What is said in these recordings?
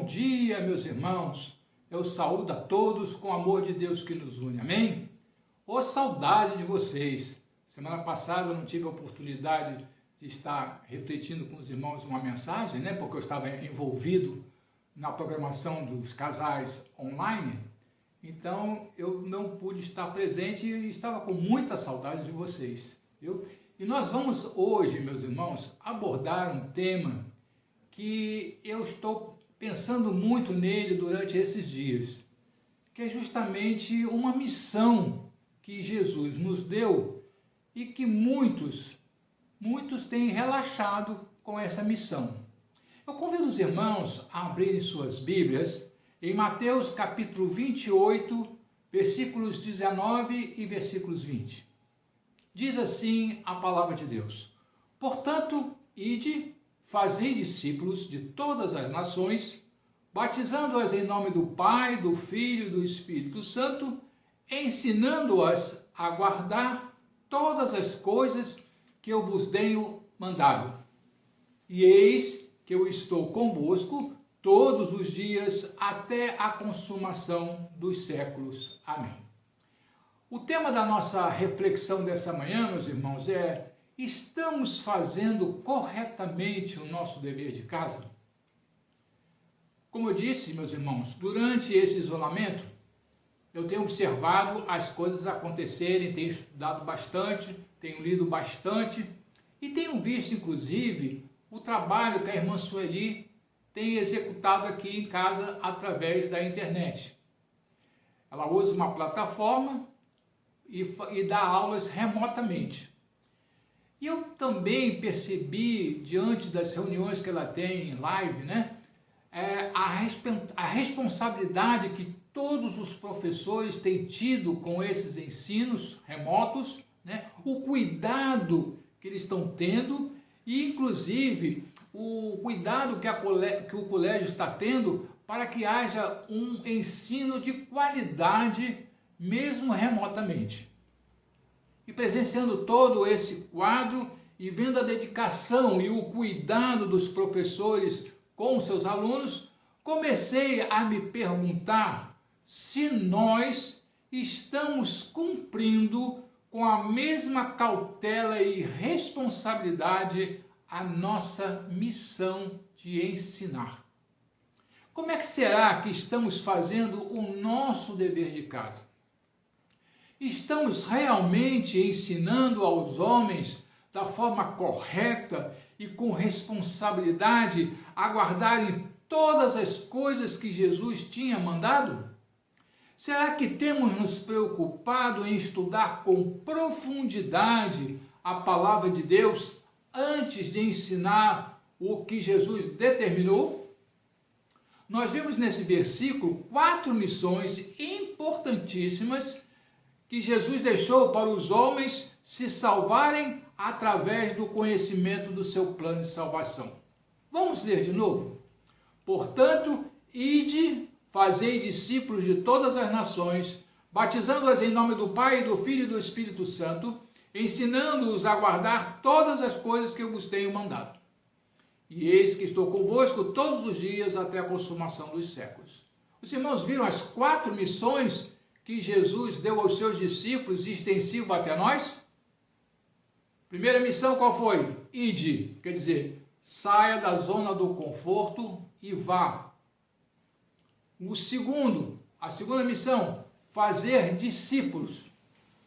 dia, meus irmãos. Eu saúdo a todos com o amor de Deus que nos une. Amém? Ô, saudade de vocês. Semana passada eu não tive a oportunidade de estar refletindo com os irmãos uma mensagem, né? Porque eu estava envolvido na programação dos casais online. Então eu não pude estar presente e estava com muita saudade de vocês, viu? E nós vamos hoje, meus irmãos, abordar um tema que eu estou pensando muito nele durante esses dias, que é justamente uma missão que Jesus nos deu e que muitos têm relaxado com essa missão. Eu convido os irmãos a abrirem suas Bíblias em Mateus capítulo 28, versículos 19 e versículos 20. Diz assim a palavra de Deus: Portanto, ide, fazei discípulos de todas as nações, batizando-as em nome do Pai, do Filho e do Espírito Santo, ensinando-as a guardar todas as coisas que eu vos tenho mandado. E eis que eu estou convosco todos os dias até a consumação dos séculos. Amém. O tema da nossa reflexão dessa manhã, meus irmãos, é: estamos fazendo corretamente o nosso dever de casa? Como eu disse, meus irmãos, durante esse isolamento, eu tenho observado as coisas acontecerem, tenho estudado bastante, tenho lido bastante e tenho visto, inclusive, o trabalho que a irmã Sueli tem executado aqui em casa através da internet. Ela usa uma plataforma e dá aulas remotamente. E eu também percebi, diante das reuniões que ela tem em live, né, a responsabilidade que todos os professores têm tido com esses ensinos remotos, né, o cuidado que eles estão tendo e, inclusive, o cuidado que o colégio está tendo para que haja um ensino de qualidade, mesmo remotamente. E presenciando todo esse quadro e vendo a dedicação e o cuidado dos professores com seus alunos, comecei a me perguntar se nós estamos cumprindo com a mesma cautela e responsabilidade a nossa missão de ensinar. Como é que será que estamos fazendo o nosso dever de casa? Estamos realmente ensinando aos homens da forma correta e com responsabilidade a guardarem todas as coisas que Jesus tinha mandado? Será que temos nos preocupado em estudar com profundidade a palavra de Deus antes de ensinar o que Jesus determinou? Nós vemos nesse versículo 4 missões importantíssimas que Jesus deixou para os homens se salvarem através do conhecimento do seu plano de salvação. Vamos ler de novo? Portanto, ide, fazei discípulos de todas as nações, batizando-as em nome do Pai, do Filho e do Espírito Santo, ensinando-os a guardar todas as coisas que eu vos tenho mandado. E eis que estou convosco todos os dias até a consumação dos séculos. Os irmãos viram as 4 missões que Jesus deu aos seus discípulos e extensivo até nós? Primeira missão qual foi? Ide, quer dizer, saia da zona do conforto e vá. A segunda missão, fazer discípulos.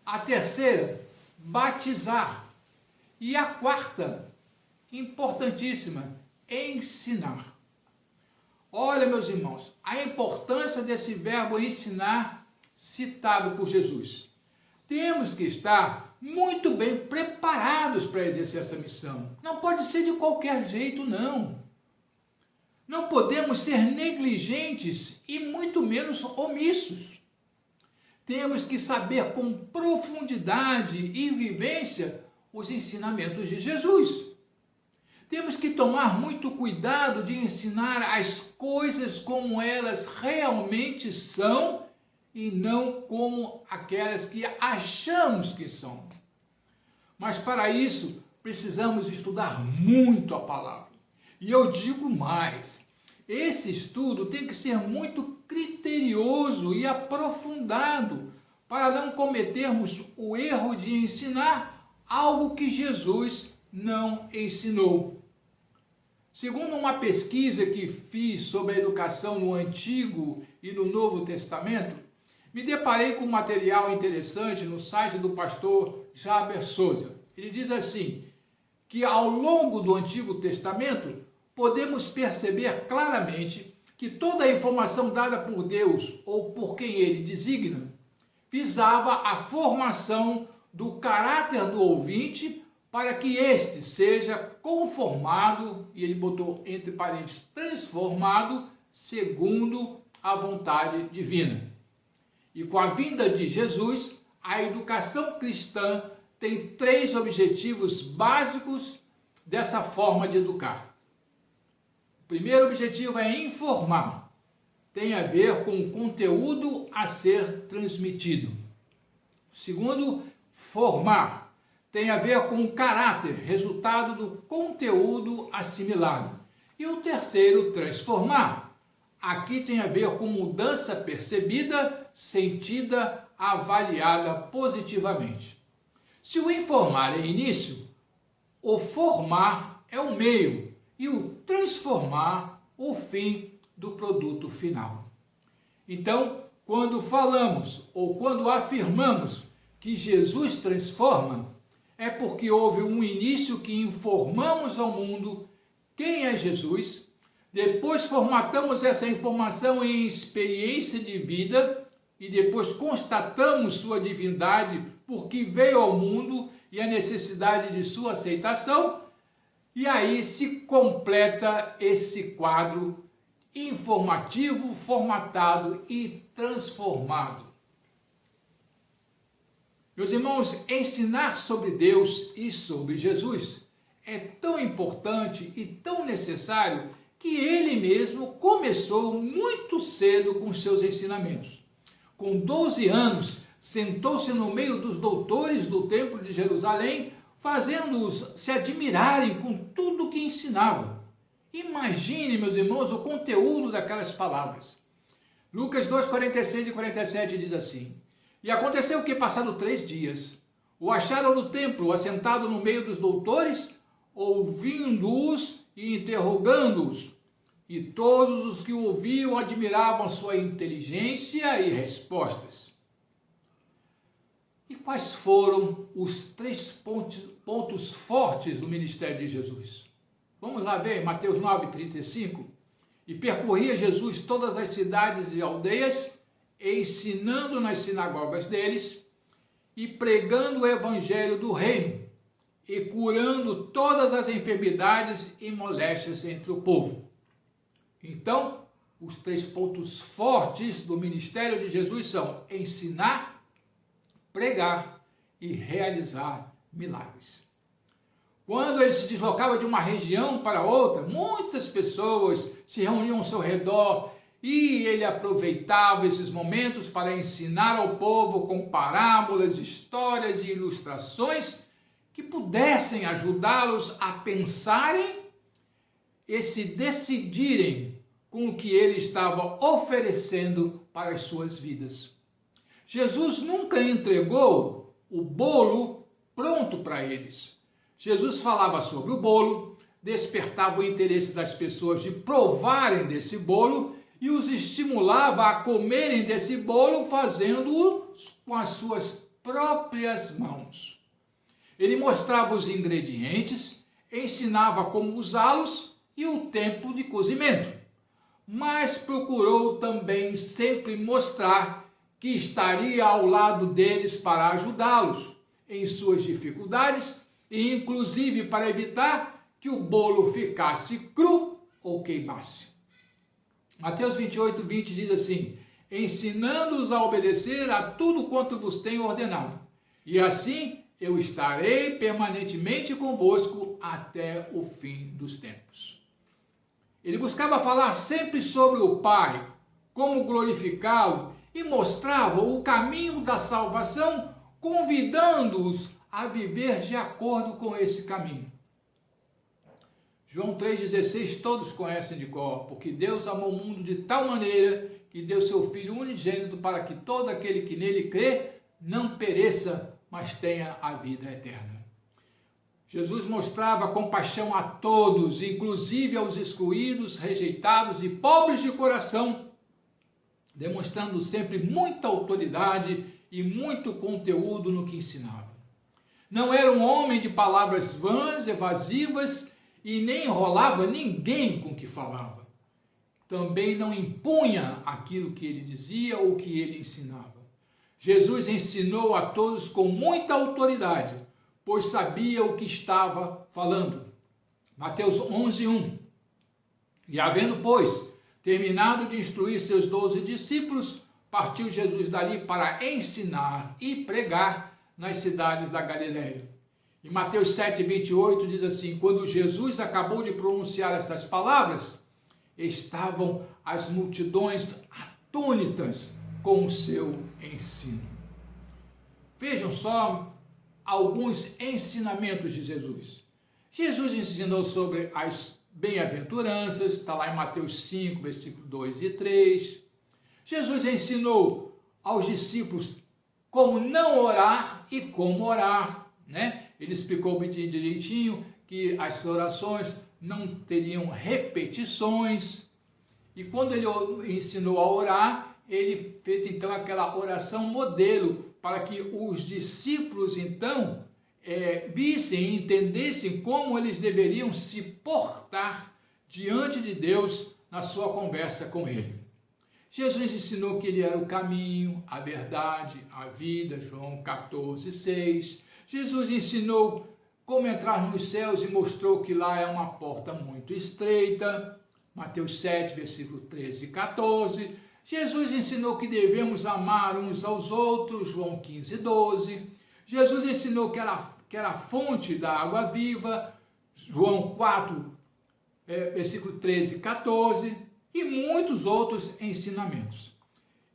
A terceira, batizar. E a quarta, importantíssima, ensinar. Olha, meus irmãos, a importância desse verbo ensinar citado por Jesus. Temos que estar muito bem preparados para exercer essa missão. Não pode ser de qualquer jeito, não. Não podemos ser negligentes e muito menos omissos. Temos que saber com profundidade e vivência os ensinamentos de Jesus. Temos que tomar muito cuidado de ensinar as coisas como elas realmente são e não como aquelas que achamos que são. Mas para isso precisamos estudar muito a palavra. E eu digo mais, esse estudo tem que ser muito criterioso e aprofundado para não cometermos o erro de ensinar algo que Jesus não ensinou. Segundo uma pesquisa que fiz sobre a educação no Antigo e no Novo Testamento, me deparei com um material interessante no site do pastor Jaber Souza. Ele diz assim, que ao longo do Antigo Testamento, podemos perceber claramente que toda a informação dada por Deus ou por quem ele designa, visava a formação do caráter do ouvinte para que este seja conformado, e ele botou entre parênteses, transformado, segundo a vontade divina. E com a vinda de Jesus, a educação cristã tem 3 objetivos básicos dessa forma de educar. O primeiro objetivo é informar, tem a ver com o conteúdo a ser transmitido. O segundo, formar, tem a ver com o caráter, resultado do conteúdo assimilado. E o terceiro, transformar, aqui tem a ver com mudança percebida, sentida, avaliada positivamente. Se o informar é início, o formar é o meio e o transformar o fim do produto final. Então, quando falamos ou quando afirmamos que Jesus transforma, é porque houve um início que informamos ao mundo quem é Jesus, depois formatamos essa informação em experiência de vida e depois constatamos sua divindade porque veio ao mundo e a necessidade de sua aceitação, e aí se completa esse quadro informativo, formatado e transformado. Meus irmãos, ensinar sobre Deus e sobre Jesus é tão importante e tão necessário que ele mesmo começou muito cedo com seus ensinamentos. Com 12 anos, sentou-se no meio dos doutores do Templo de Jerusalém, fazendo-os se admirarem com tudo que ensinava. Imagine, meus irmãos, o conteúdo daquelas palavras. Lucas 2, 46 e 47 diz assim: E aconteceu que, passado 3 dias, o acharam no templo, assentado no meio dos doutores, ouvindo-os e interrogando-os. E todos os que o ouviam admiravam sua inteligência e respostas. E quais foram os 3 pontos fortes do ministério de Jesus? Vamos lá ver, Mateus 9:35. E percorria Jesus todas as cidades e aldeias, ensinando nas sinagogas deles e pregando o evangelho do reino e curando todas as enfermidades e moléstias entre o povo. Então, os 3 pontos fortes do ministério de Jesus são ensinar, pregar e realizar milagres. Quando ele se deslocava de uma região para outra, muitas pessoas se reuniam ao seu redor e ele aproveitava esses momentos para ensinar ao povo com parábolas, histórias e ilustrações que pudessem ajudá-los a pensarem e se decidirem com o que ele estava oferecendo para as suas vidas. Jesus nunca entregou o bolo pronto para eles. Jesus falava sobre o bolo, despertava o interesse das pessoas de provarem desse bolo e os estimulava a comerem desse bolo, fazendo-o com as suas próprias mãos. Ele mostrava os ingredientes, ensinava como usá-los e o tempo de cozimento, mas procurou também sempre mostrar que estaria ao lado deles para ajudá-los em suas dificuldades e inclusive para evitar que o bolo ficasse cru ou queimasse. Mateus 28:20 diz assim: ensinando-os a obedecer a tudo quanto vos tenho ordenado, e assim eu estarei permanentemente convosco até o fim dos tempos. Ele buscava falar sempre sobre o Pai, como glorificá-lo, e mostrava o caminho da salvação, convidando-os a viver de acordo com esse caminho. João 3,16 todos conhecem de cor, porque Deus amou o mundo de tal maneira que deu seu Filho unigênito para que todo aquele que nele crê não pereça, mas tenha a vida eterna. Jesus mostrava compaixão a todos, inclusive aos excluídos, rejeitados e pobres de coração, demonstrando sempre muita autoridade e muito conteúdo no que ensinava. Não era um homem de palavras vãs, evasivas, e nem enrolava ninguém com o que falava. Também não impunha aquilo que ele dizia ou que ele ensinava. Jesus ensinou a todos com muita autoridade, pois sabia o que estava falando. Mateus 11:1. E havendo, pois, terminado de instruir seus 12 discípulos, partiu Jesus dali para ensinar e pregar nas cidades da Galileia. Em Mateus 7:28 diz assim: quando Jesus acabou de pronunciar essas palavras, estavam as multidões atônitas com o seu ensino. Vejam só alguns ensinamentos de Jesus. Jesus ensinou sobre as bem-aventuranças, está lá em Mateus 5, versículo 2 e 3. Jesus ensinou aos discípulos como não orar e como orar, né? Ele explicou bem direitinho que as orações não teriam repetições. E quando ele ensinou a orar, ele fez então aquela oração modelo para que os discípulos então vissem e entendessem como eles deveriam se portar diante de Deus na sua conversa com ele. Jesus ensinou que ele era o caminho, a verdade, a vida, João 14:6. Jesus ensinou como entrar nos céus e mostrou que lá é uma porta muito estreita, Mateus 7, versículo 13 e 14. Jesus ensinou que devemos amar uns aos outros, João 15:12. Jesus ensinou que era a fonte da água viva, João 4, versículo 13 e 14, e muitos outros ensinamentos.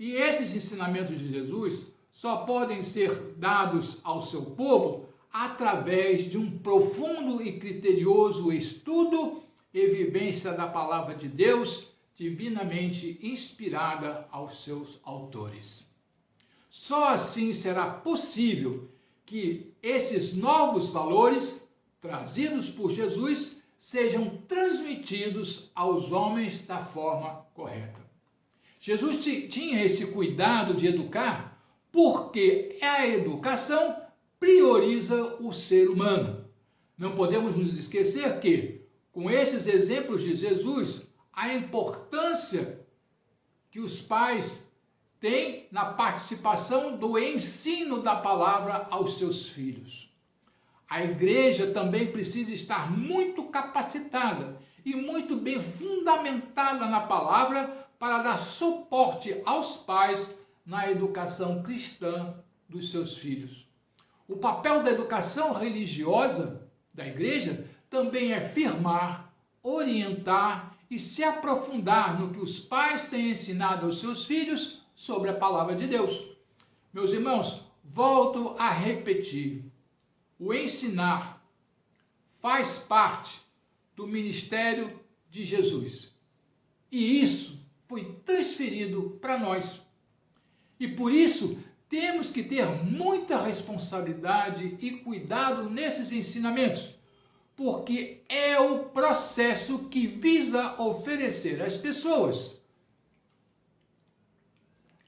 E esses ensinamentos de Jesus só podem ser dados ao seu povo através de um profundo e criterioso estudo e vivência da palavra de Deus, divinamente inspirada aos seus autores. Só assim será possível que esses novos valores, trazidos por Jesus, sejam transmitidos aos homens da forma correta. Jesus tinha esse cuidado de educar, porque a educação prioriza o ser humano. Não podemos nos esquecer que, com esses exemplos de Jesus, a importância que os pais têm na participação do ensino da palavra aos seus filhos. A igreja também precisa estar muito capacitada e muito bem fundamentada na palavra para dar suporte aos pais na educação cristã dos seus filhos. O papel da educação religiosa da igreja também é firmar, orientar e se aprofundar no que os pais têm ensinado aos seus filhos sobre a palavra de Deus. Meus irmãos, volto a repetir. O ensinar faz parte do ministério de Jesus. E isso foi transferido para nós. E por isso, temos que ter muita responsabilidade e cuidado nesses ensinamentos, porque é o processo que visa oferecer às pessoas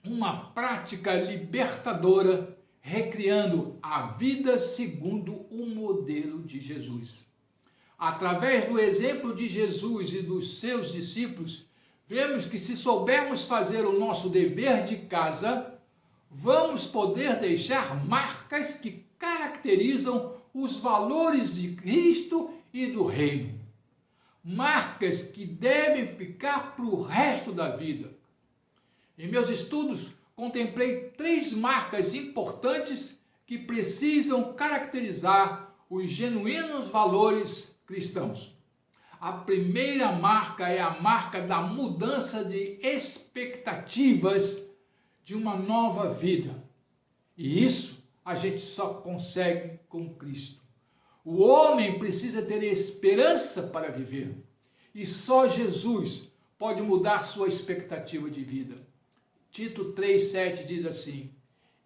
uma prática libertadora, recriando a vida segundo o modelo de Jesus. Através do exemplo de Jesus e dos seus discípulos, vemos que se soubermos fazer o nosso dever de casa, vamos poder deixar marcas que caracterizam os valores de Cristo e do reino. Marcas que devem ficar para o resto da vida. Em meus estudos, contemplei 3 marcas importantes que precisam caracterizar os genuínos valores cristãos. A primeira marca é a marca da mudança de expectativas de uma nova vida. E isso a gente só consegue com Cristo. O homem precisa ter esperança para viver. E só Jesus pode mudar sua expectativa de vida. Tito 3,7 diz assim: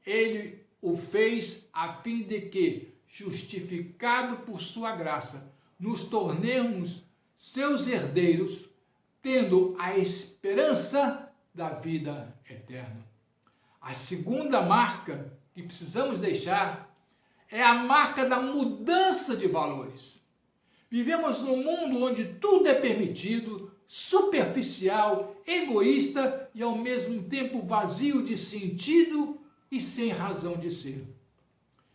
Ele o fez a fim de que, justificado por sua graça, nos tornemos seus herdeiros, tendo a esperança da vida eterna. A segunda marca que precisamos deixar é a marca da mudança de valores. Vivemos num mundo onde tudo é permitido, superficial, egoísta e ao mesmo tempo vazio de sentido e sem razão de ser.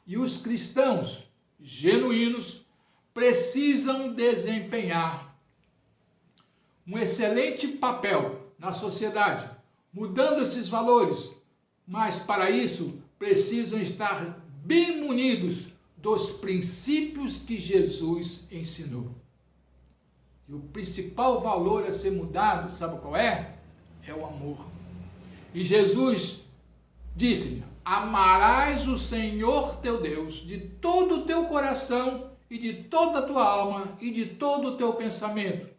E os cristãos genuínos precisam desempenhar um excelente papel na sociedade, mudando esses valores, mas para isso precisam estar bem munidos dos princípios que Jesus ensinou. E o principal valor a ser mudado, sabe qual é? É o amor. E Jesus disse: amarás o Senhor teu Deus de todo o teu coração e de toda a tua alma e de todo o teu pensamento.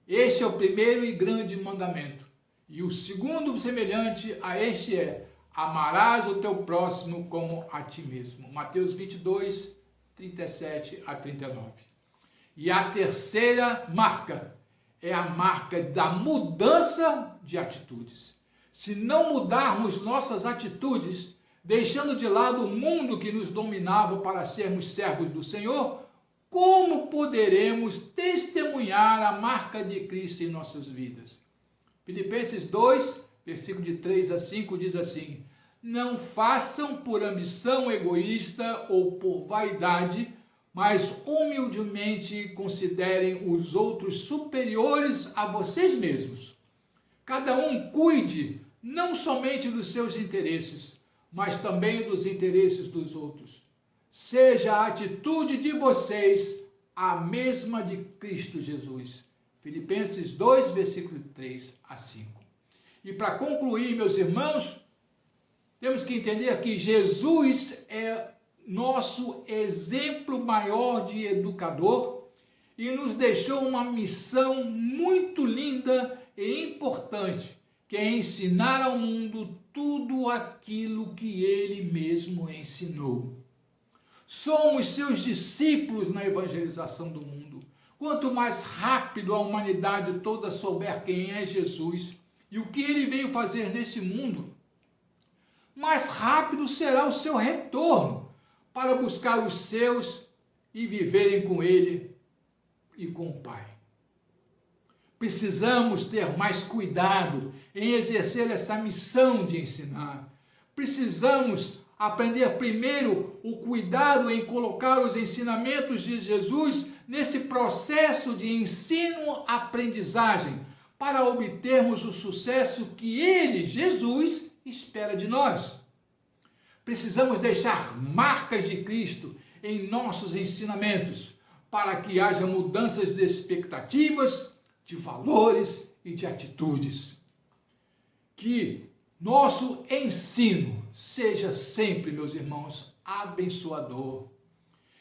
Este é o primeiro e grande mandamento. E o segundo semelhante a este é: amarás o teu próximo como a ti mesmo. Mateus 22, 37 a 39. E a terceira marca é a marca da mudança de atitudes. Se não mudarmos nossas atitudes, deixando de lado o mundo que nos dominava para sermos servos do Senhor, como poderemos testemunhar a marca de Cristo em nossas vidas? Filipenses 2, versículo de 3 a 5 diz assim: não façam por ambição egoísta ou por vaidade, mas humildemente considerem os outros superiores a vocês mesmos. Cada um cuide não somente dos seus interesses, mas também dos interesses dos outros. Seja a atitude de vocês a mesma de Cristo Jesus. Filipenses 2, versículo 3 a 5. E para concluir, meus irmãos, temos que entender que Jesus é nosso exemplo maior de educador e nos deixou uma missão muito linda e importante, que é ensinar ao mundo tudo aquilo que ele mesmo ensinou. Somos seus discípulos na evangelização do mundo. Quanto mais rápido a humanidade toda souber quem é Jesus e o que ele veio fazer nesse mundo, mais rápido será o seu retorno para buscar os seus e viverem com ele e com o Pai. Precisamos ter mais cuidado em exercer essa missão de ensinar. Precisamos aprender primeiro o cuidado em colocar os ensinamentos de Jesus nesse processo de ensino-aprendizagem para obtermos o sucesso que ele, Jesus, espera de nós. Precisamos deixar marcas de Cristo em nossos ensinamentos para que haja mudanças de expectativas, de valores e de atitudes. Que nosso ensino seja sempre, meus irmãos, abençoador.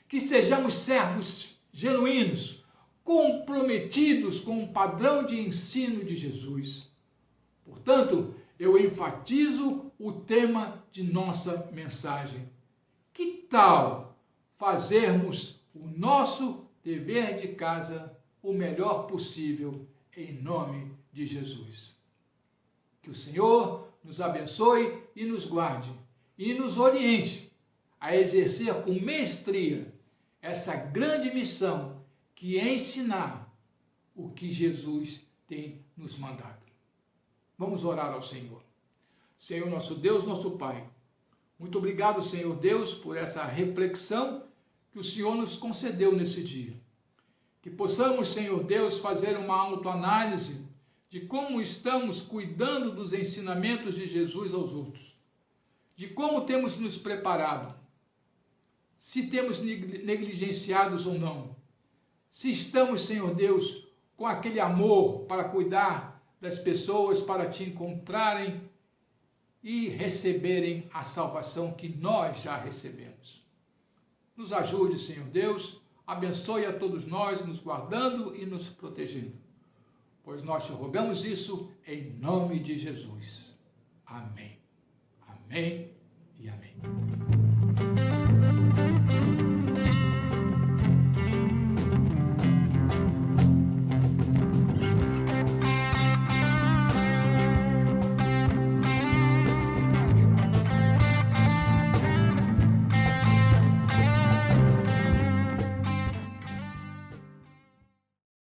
Que sejamos servos genuínos, comprometidos com o padrão de ensino de Jesus. Portanto, eu enfatizo o tema de nossa mensagem. Que tal fazermos o nosso dever de casa o melhor possível em nome de Jesus? Que o Senhor nos abençoe e nos guarde e nos oriente a exercer com mestria essa grande missão que é ensinar o que Jesus tem nos mandado. Vamos orar ao Senhor. Senhor, nosso Deus, nosso Pai, muito obrigado, Senhor Deus, por essa reflexão que o Senhor nos concedeu nesse dia. Que possamos, Senhor Deus, fazer uma autoanálise de como estamos cuidando dos ensinamentos de Jesus aos outros, de como temos nos preparado, se temos negligenciados ou não, se estamos, Senhor Deus, com aquele amor para cuidar das pessoas, para te encontrarem e receberem a salvação que nós já recebemos. Nos ajude, Senhor Deus, abençoe a todos nós, nos guardando e nos protegendo. Pois nós te rogamos isso em nome de Jesus. Amém. Amém.